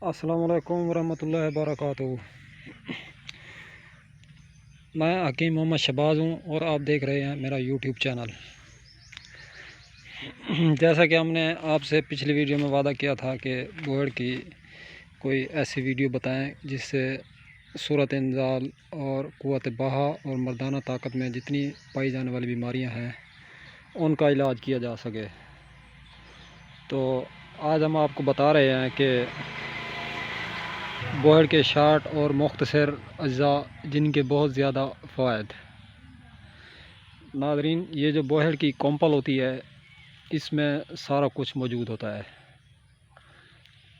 अस्सलामुअलैकुम वरहमतुल्लाहि वबरकातुहू। मैं हकीम मोहम्मद शहबाज हूँ और आप देख रहे हैं मेरा यूट्यूब चैनल। जैसा कि हमने आपसे पिछली वीडियो में वादा किया था कि बोहड़ की कोई ऐसी वीडियो बताएं जिससे सूरत इंजाल और क़ुव्वत बहा और मर्दाना ताकत में जितनी पाई जाने वाली बीमारियां हैं उनका इलाज किया जा सके। तो आज हम आपको बता रहे हैं कि बोहड़ के शार्ट और मुख्तसर अज्जा जिनके बहुत ज़्यादा फ़वाइद। नाज़रीन, ये जो बोहड़ की कॉम्पल होती है इसमें सारा कुछ मौजूद होता है।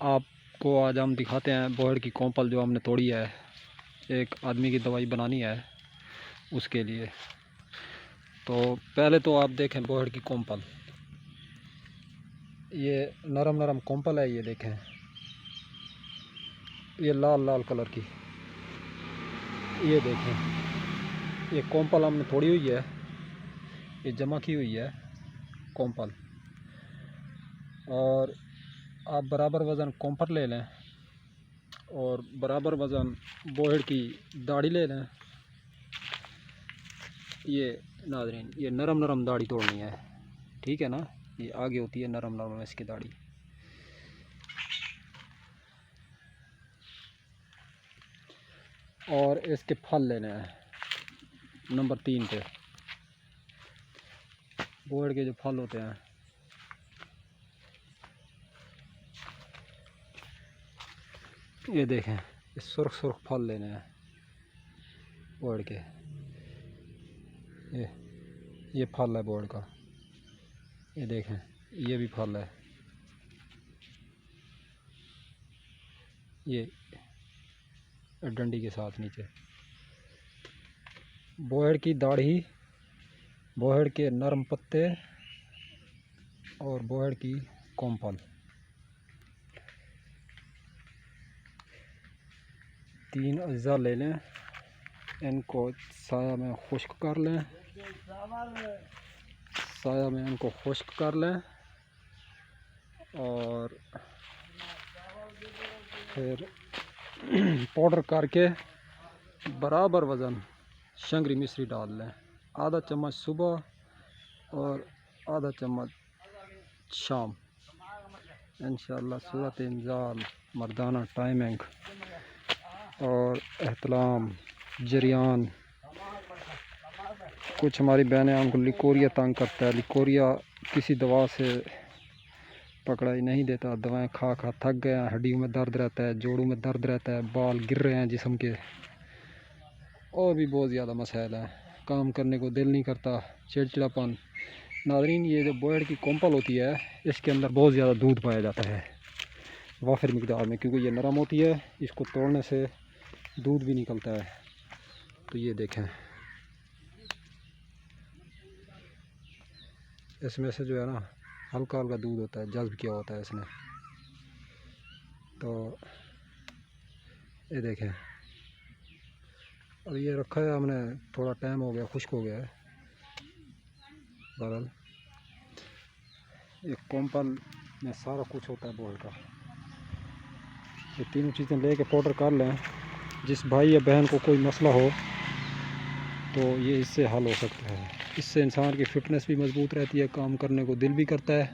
आपको आज हम दिखाते हैं बोहड़ की कॉम्पल जो हमने तोड़ी है, एक आदमी की दवाई बनानी है उसके लिए। तो पहले तो आप देखें बोहड़ की कॉम्पल, ये नरम नरम कॉम्पल है। ये देखें, ये लाल लाल कलर की, ये देखें, ये कॉम्पल हमने तोड़ी हुई है, ये जमा की हुई है कॉम्पल। और आप बराबर वज़न कॉम्पर ले लें और बराबर वज़न बोहड़ की दाढ़ी ले लें। ये नाज़रीन, ये नरम नरम दाढ़ी तोड़नी है, ठीक है ना। ये आगे होती है नरम नरम इसकी दाढ़ी। और इसके फल लेने हैं नंबर 3 पे। बोहड़ के जो फल होते हैं, ये देखें, ये सुर्ख सुर्ख फल लेने हैं बोहड़ के। ये फल है बोहड़ का, ये देखें, ये भी फल है। ये डंडी के साथ नीचे बोहड़ की दाढ़ी, बोहड़ के नरम पत्ते और बोहड़ की कॉम्पल, 3 अज्जा ले लें। इनको साया में खुश्क कर लें, साया में इनको खुश्क कर लें और फिर पाउडर करके बराबर वज़न शंगरी मिश्री डाल लें। आधा चम्मच सुबह और आधा चम्मच शाम। इंशाअल्लाह सूरत इंजाल, मर्दाना टाइमिंग और एहतलाम, जरियान। कुछ हमारी बहनें, उनको लिकोरिया तंग करता है। लिकोरिया किसी दवा से पकड़ाई नहीं देता, दवाएं खा खा थक गए हैं। हड्डियों में दर्द रहता है, जोड़ों में दर्द रहता है, बाल गिर रहे हैं जिस्म के, और भी बहुत ज़्यादा मसाइल हैं। काम करने को दिल नहीं करता, चिड़चिड़ापन। नाज़रीन, ये जो बोहड़ की कॉम्पल होती है इसके अंदर बहुत ज़्यादा दूध पाया जाता है वाफिर मिकदार में, क्योंकि ये नरम होती है। इसको तोड़ने से दूध भी निकलता है। तो ये देखें, इसमें से जो है ना हल्का हल्का दूध होता है, जज्ब किया होता है इसने। तो ये देखें, अब ये रखा है हमने, थोड़ा टाइम हो गया, खुश्क हो गया है बदल। एक कॉम्पल में सारा कुछ होता है बोहड़ का। ये तीनों चीज़ें लेके पाउडर कर लें। जिस भाई या बहन को कोई मसला हो तो ये इससे हल हो सकता है। इससे इंसान की फ़िटनेस भी मज़बूत रहती है, काम करने को दिल भी करता है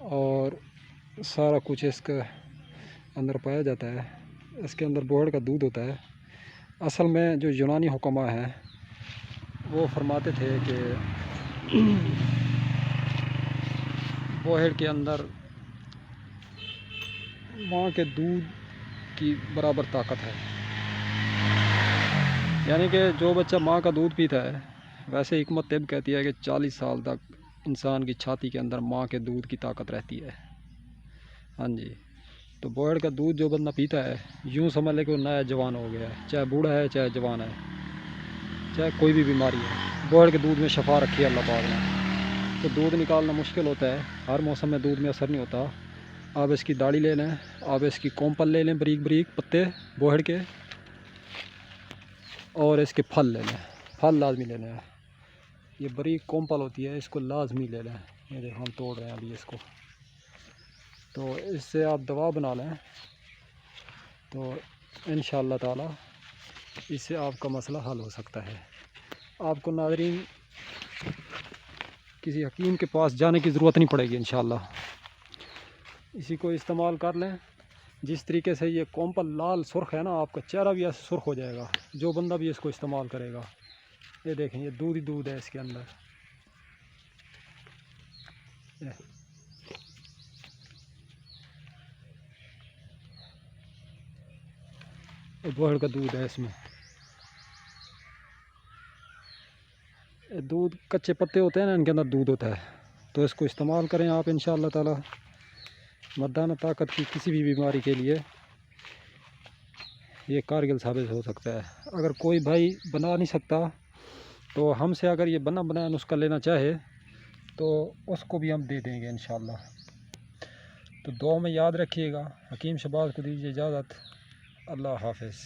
और सारा कुछ इसके अंदर पाया जाता है। इसके अंदर बोहड़ का दूध होता है। असल में जो यूनानी हुक्मा हैं वो फरमाते थे कि बोहड़ के अंदर माँ के दूध की बराबर ताकत है। यानी कि जो बच्चा माँ का दूध पीता है, वैसे हिकमत तिब कहती है कि 40 साल तक इंसान की छाती के अंदर माँ के दूध की ताकत रहती है। हाँ जी, तो बोहड़ का दूध जो बंदा पीता है, यूँ समझ ले कि वो नया जवान हो गया है। चाहे बूढ़ा है, चाहे जवान है, चाहे कोई भी बीमारी है, बोहड़ के दूध में शफा रखी है अल्लाह पाक ने। तो दूध निकालना मुश्किल होता है, हर मौसम में दूध में असर नहीं होता। आप इसकी दाढ़ी ले लें, आप इसकी कॉम्पल ले लें, बारीक बारीक पत्ते बोहड़ के, और इसके फल ले लें। फल लाजमी लेने हैं। ये बारीक कॉम्पल होती है, इसको लाजमी ले लें। ये देखो हम तोड़ रहे हैं अभी इसको। तो इससे आप दवा बना लें, तो इंशाअल्लाह ताला इससे आपका मसला हल हो सकता है। आपको नाज़रीन किसी हकीम के पास जाने की ज़रूरत नहीं पड़ेगी इंशाअल्लाह। इसी को इस्तेमाल कर लें। जिस तरीके से ये कोम्पल लाल सुर्ख है ना, आपका चेहरा भी ऐसे सुर्ख हो जाएगा जो बंदा भी इसको इस्तेमाल करेगा। ये देखें, ये दूध ही दूध है इसके अंदर। ये बोहड़ का दूध है इसमें। ये दूध कच्चे पत्ते होते हैं ना, इनके अंदर दूध होता है। तो इसको इस्तेमाल करें आप इंशाअल्लाह ताला। मर्दाना ताकत की किसी भी बीमारी के लिए ये कारगर साबित हो सकता है। अगर कोई भाई बना नहीं सकता तो हमसे अगर ये बना बनाया नुस्खा लेना चाहे तो उसको भी हम दे देंगे इंशाअल्लाह। तो दुआ में याद रखिएगा। हकीम शहबाज को दीजिए इजाज़त। अल्लाह हाफ़िज़।